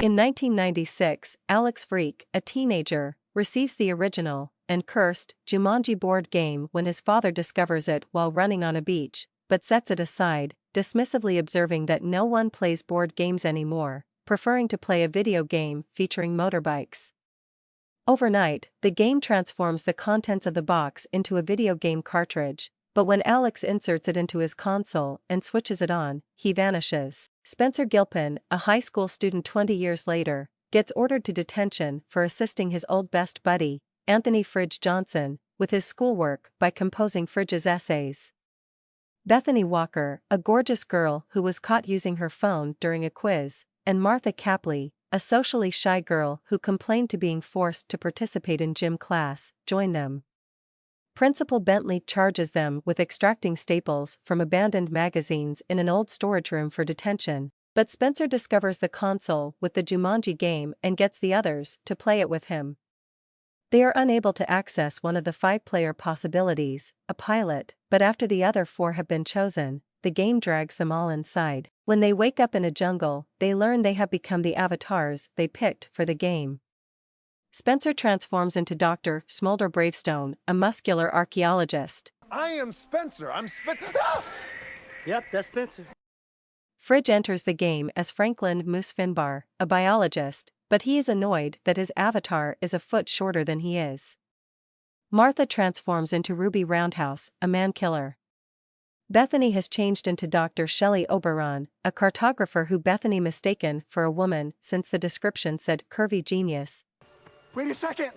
In 1996, Alex Freak, a teenager, receives the original and cursed Jumanji board game when his father discovers it while running on a beach, but sets it aside, dismissively observing that no one plays board games anymore, preferring to play a video game featuring motorbikes. Overnight, the game transforms the contents of the box into a video game cartridge, but when Alex inserts it into his console and switches it on, he vanishes. Spencer Gilpin, a high school student 20 years later, gets ordered to detention for assisting his old best buddy, Anthony Fridge Johnson, with his schoolwork by composing Fridge's essays. Bethany Walker, a gorgeous girl who was caught using her phone during a quiz, and Martha Capley, a socially shy girl who complained to being forced to participate in gym class, join them. Principal Bentley charges them with extracting staples from abandoned magazines in an old storage room for detention, but Spencer discovers the console with the Jumanji game and gets the others to play it with him. They are unable to access one of the 5-player possibilities, a pilot, but after the other 4 have been chosen, the game drags them all inside. When they wake up in a jungle, they learn they have become the avatars they picked for the game. Spencer transforms into Dr. Smolder Bravestone, a muscular archaeologist. I am Spencer. I'm Spencer. Yep, that's Spencer. Fridge enters the game as Franklin Moose Finbar, a biologist, but he is annoyed that his avatar is a foot shorter than he is. Martha transforms into Ruby Roundhouse, a man-killer. Bethany has changed into Dr. Shelley Oberon, a cartographer who Bethany mistaken for a woman since the description said curvy genius. Wait a second.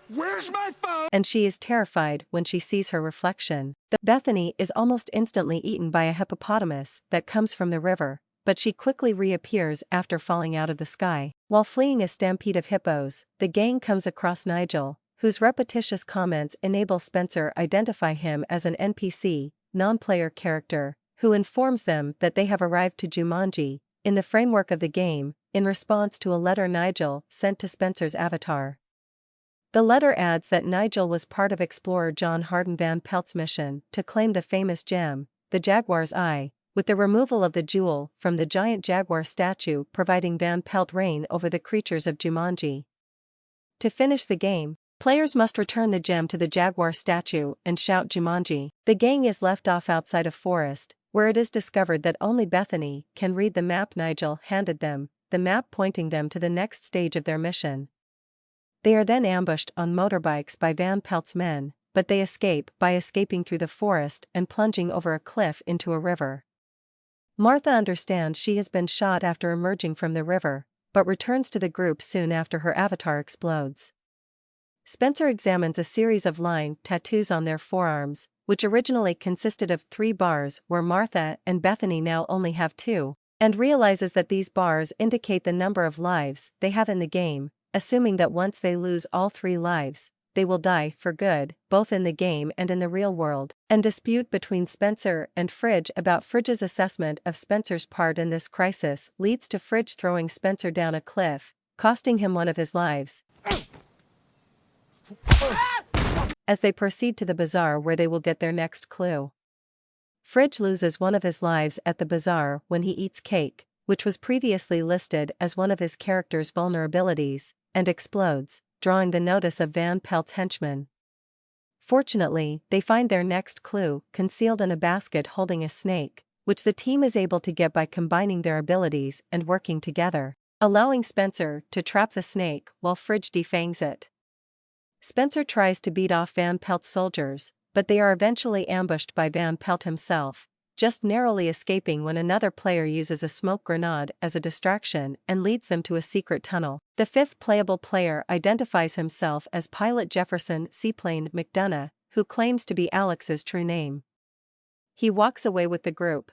Where's my phone? And she is terrified when she sees her reflection. Bethany is almost instantly eaten by a hippopotamus that comes from the river, but she quickly reappears after falling out of the sky. While fleeing a stampede of hippos, the gang comes across Nigel, whose repetitious comments enable Spencer identify him as an NPC, non-player character, who informs them that they have arrived to Jumanji, in the framework of the game, in response to a letter Nigel sent to Spencer's avatar. The letter adds that Nigel was part of explorer John Hardin Van Pelt's mission to claim the famous gem, the Jaguar's Eye, with the removal of the jewel from the giant jaguar statue providing Van Pelt reign over the creatures of Jumanji. To finish the game, players must return the gem to the jaguar statue and shout Jumanji. The gang is left off outside a forest, where it is discovered that only Bethany can read the map Nigel handed them, the map pointing them to the next stage of their mission. They are then ambushed on motorbikes by Van Pelt's men, but they escape by escaping through the forest and plunging over a cliff into a river. Martha understands she has been shot after emerging from the river, but returns to the group soon after her avatar explodes. Spencer examines a series of line tattoos on their forearms, which originally consisted of 3 bars where Martha and Bethany now only have 2, and realizes that these bars indicate the number of lives they have in the game, assuming that once they lose all 3 lives, they will die for good, both in the game and in the real world. And dispute between Spencer and Fridge about Fridge's assessment of Spencer's part in this crisis leads to Fridge throwing Spencer down a cliff, costing him one of his lives. As they proceed to the bazaar where they will get their next clue. Fridge loses one of his lives at the bazaar when he eats cake, which was previously listed as one of his character's vulnerabilities, and explodes, drawing the notice of Van Pelt's henchmen. Fortunately, they find their next clue concealed in a basket holding a snake, which the team is able to get by combining their abilities and working together, allowing Spencer to trap the snake while Fridge defangs it. Spencer tries to beat off Van Pelt's soldiers, but they are eventually ambushed by Van Pelt himself, just narrowly escaping when another player uses a smoke grenade as a distraction and leads them to a secret tunnel. The 5th playable player identifies himself as Pilot Jefferson Seaplane McDonough, who claims to be Alex's true name. He walks away with the group,